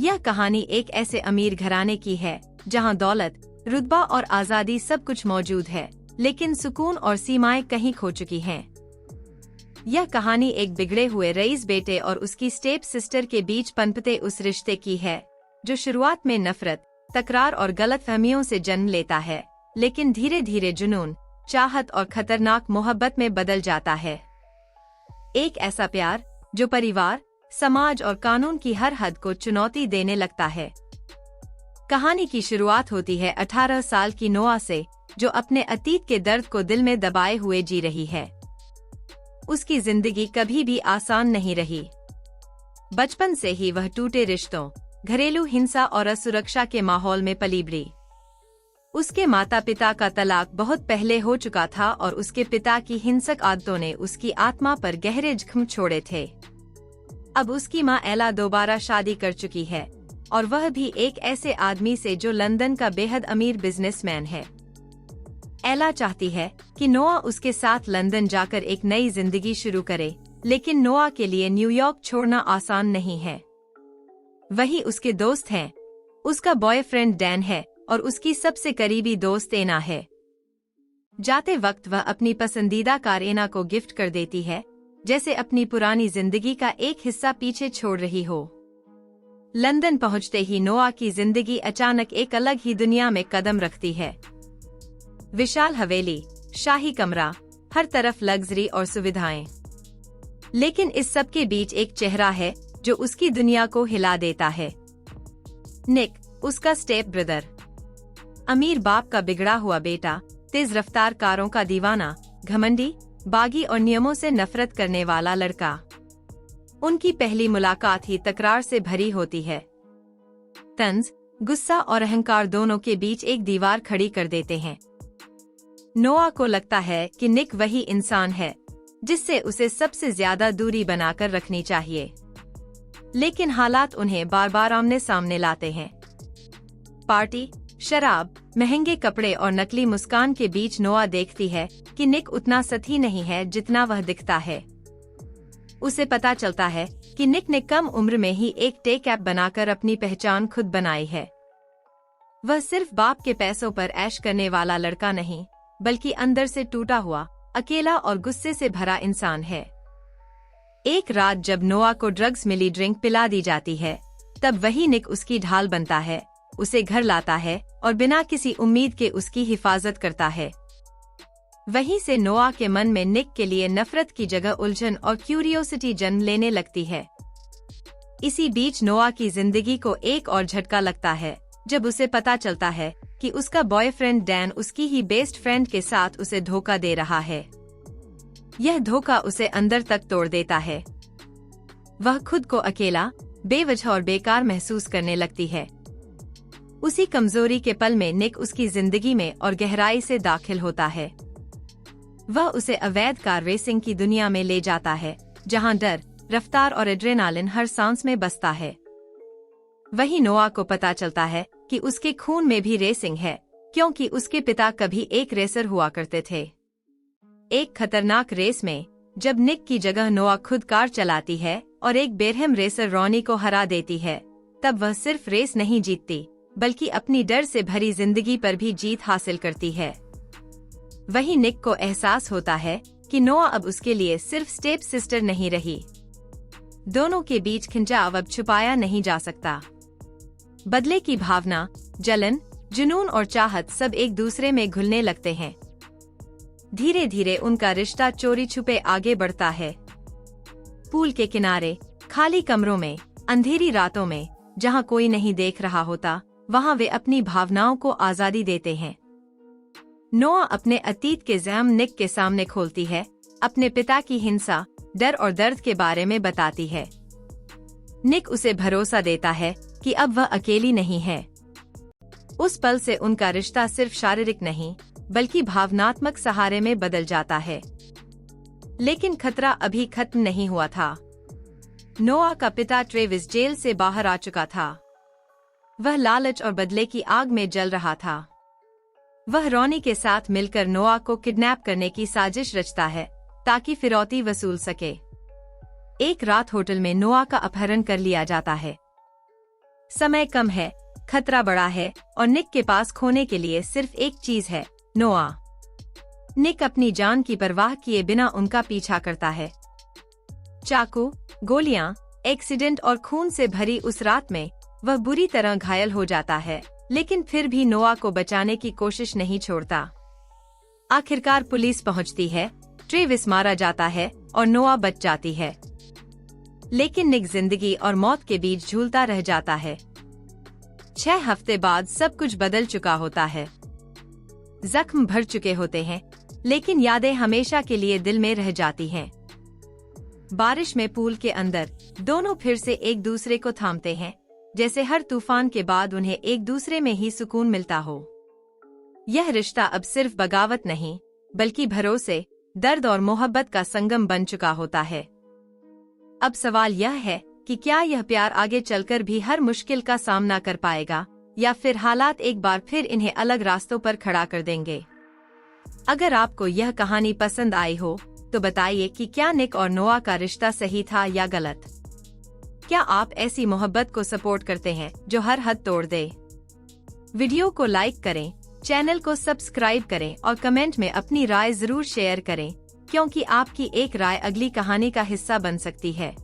यह कहानी एक ऐसे अमीर घराने की है जहां दौलत, रुतबा और आजादी सब कुछ मौजूद है, लेकिन सुकून और सीमाएं कहीं खो चुकी हैं। यह कहानी एक बिगड़े हुए रईस बेटे और उसकी स्टेप सिस्टर के बीच पनपते उस रिश्ते की है, जो शुरुआत में नफरत, तकरार और गलतफहमियों से जन्म लेता है, लेकिन धीरे धीरे जुनून, चाहत और खतरनाक मोहब्बत में बदल जाता है। एक ऐसा प्यार जो परिवार, समाज और कानून की हर हद को चुनौती देने लगता है। कहानी की शुरुआत होती है 18 साल की नोआ से, जो अपने अतीत के दर्द को दिल में दबाए हुए जी रही है। उसकी जिंदगी कभी भी आसान नहीं रही। बचपन से ही वह टूटे रिश्तों, घरेलू हिंसा और असुरक्षा के माहौल में पली बड़ी। उसके माता पिता का तलाक बहुत पहले हो चुका था और उसके पिता की हिंसक आदतों ने उसकी आत्मा पर गहरे जख्म छोड़े थे। अब उसकी माँ एला दोबारा शादी कर चुकी है, और वह भी एक ऐसे आदमी से जो लंदन का बेहद अमीर बिजनेसमैन है। एला चाहती है कि नोआ उसके साथ लंदन जाकर एक नई जिंदगी शुरू करे, लेकिन नोआ के लिए न्यूयॉर्क छोड़ना आसान नहीं है। वही उसके दोस्त हैं। उसका बॉयफ्रेंड डैन है और उसकी सबसे करीबी दोस्त एना है। जाते वक्त वह अपनी पसंदीदा कार एना को गिफ्ट कर देती है, जैसे अपनी पुरानी जिंदगी का एक हिस्सा पीछे छोड़ रही हो। लंदन पहुंचते ही नोआ की जिंदगी अचानक एक अलग ही दुनिया में कदम रखती है। विशाल हवेली, शाही कमरा, हर तरफ लग्जरी और सुविधाएं। लेकिन इस सब के बीच एक चेहरा है जो उसकी दुनिया को हिला देता है। निक, उसका स्टेप ब्रदर। अमीर बाप का बिगड़ा हुआ बेटा, तेज रफ्तार कारों का दीवाना, घमंडी, बागी और नियमों से नफरत करने वाला लड़का। उनकी पहली मुलाकात ही तकरार से भरी होती है। तंज, गुस्सा और अहंकार दोनों के बीच एक दीवार खड़ी कर देते हैं। नोआ को लगता है कि निक वही इंसान है जिससे उसे सबसे ज्यादा दूरी बनाकर रखनी चाहिए, लेकिन हालात उन्हें बार बार आमने सामने लाते हैं। पार्टी, शराब, महंगे कपड़े और नकली मुस्कान के बीच नोआ देखती है कि निक उतना सही नहीं है जितना वह दिखता है। उसे पता चलता है कि निक ने कम उम्र में ही एक टेक ऐप बनाकर अपनी पहचान खुद बनाई है। वह सिर्फ बाप के पैसों पर ऐश करने वाला लड़का नहीं, बल्कि अंदर से टूटा हुआ, अकेला और गुस्से से भरा इंसान है। एक रात जब नोआ को ड्रग्स मिली ड्रिंक पिला दी जाती है, तब वही निक उसकी ढाल बनता है, उसे घर लाता है और बिना किसी उम्मीद के उसकी हिफाजत करता है। वहीं से नोआ के मन में निक के लिए नफरत की जगह उलझन और क्यूरियोसिटी जन्म लेने लगती है। इसी बीच नोआ की जिंदगी को एक और झटका लगता है जब उसे पता चलता है कि उसका बॉयफ्रेंड डैन उसकी ही बेस्ट फ्रेंड के साथ उसे धोखा दे रहा है। यह धोखा उसे अंदर तक तोड़ देता है। वह खुद को अकेला, बेवजह और बेकार महसूस करने लगती है। उसी कमजोरी के पल में निक उसकी जिंदगी में और गहराई से दाखिल होता है। वह उसे अवैध कार रेसिंग की दुनिया में ले जाता है, जहां डर, रफ्तार और एड्रेनालिन हर सांस में बसता है। वहीं नोआ को पता चलता है कि उसके खून में भी रेसिंग है, क्योंकि उसके पिता कभी एक रेसर हुआ करते थे। एक खतरनाक रेस में जब निक की जगह नोआ खुद कार चलाती है और एक बेरहम रेसर रॉनी को हरा देती है, तब वह सिर्फ रेस नहीं जीतती, बल्कि अपनी डर से भरी जिंदगी पर भी जीत हासिल करती है। वहीं निक को एहसास होता है कि नोआ अब उसके लिए सिर्फ स्टेप सिस्टर नहीं रही। दोनों के बीच खिंचाव अब छुपाया नहीं जा सकता। बदले की भावना, जलन, जुनून और चाहत सब एक दूसरे में घुलने लगते हैं। धीरे धीरे उनका रिश्ता चोरी छुपे आगे बढ़ता है। पूल के किनारे, खाली कमरों में, अंधेरी रातों में, जहां कोई नहीं देख रहा होता, वहां वे अपनी भावनाओं को आजादी देते हैं। नोआ अपने अतीत के ज़हम निक के सामने खोलती है, अपने पिता की हिंसा, डर और दर्द के बारे में बताती है। निक उसे भरोसा देता है कि अब वह अकेली नहीं है। उस पल से उनका रिश्ता सिर्फ शारीरिक नहीं, बल्कि भावनात्मक सहारे में बदल जाता है। लेकिन खतरा अभी खत्म नहीं हुआ था। नोआ का पिता ट्रेविस जेल से बाहर आ चुका था। वह लालच और बदले की आग में जल रहा था। वह रॉनी के साथ मिलकर नोआ को किडनैप करने की साजिश रचता है ताकि फिरौती वसूल सके। एक रात होटल में नोआ का अपहरण कर लिया जाता है। समय कम है, खतरा बड़ा है और निक के पास खोने के लिए सिर्फ एक चीज है, नोआ। निक अपनी जान की परवाह किए बिना उनका पीछा करता है। चाकू, गोलियां, एक्सीडेंट और खून से भरी उस रात में वह बुरी तरह घायल हो जाता है, लेकिन फिर भी नोआ को बचाने की कोशिश नहीं छोड़ता। आखिरकार पुलिस पहुंचती है, ट्रेविस मारा जाता है और नोआ बच जाती है। लेकिन निक जिंदगी और मौत के बीच झूलता रह जाता है। 6 हफ्ते बाद सब कुछ बदल चुका होता है। जख्म भर चुके होते हैं, लेकिन यादें हमेशा के लिए दिल में रह जाती हैं। बारिश में पूल के अंदर दोनों फिर से एक दूसरे को थामते हैं, जैसे हर तूफान के बाद उन्हें एक दूसरे में ही सुकून मिलता हो। यह रिश्ता अब सिर्फ बगावत नहीं, बल्कि भरोसे, दर्द और मोहब्बत का संगम बन चुका होता है। अब सवाल यह है कि क्या यह प्यार आगे चलकर भी हर मुश्किल का सामना कर पाएगा, या फिर हालात एक बार फिर इन्हें अलग रास्तों पर खड़ा कर देंगे। अगर आपको यह कहानी पसंद आई हो तो बताइए कि क्या निक और नोआ का रिश्ता सही था या गलत। क्या आप ऐसी मोहब्बत को सपोर्ट करते हैं जो हर हद तोड़ दे? वीडियो को लाइक करें, चैनल को सब्सक्राइब करें और कमेंट में अपनी राय जरूर शेयर करें, क्योंकि आपकी एक राय अगली कहानी का हिस्सा बन सकती है।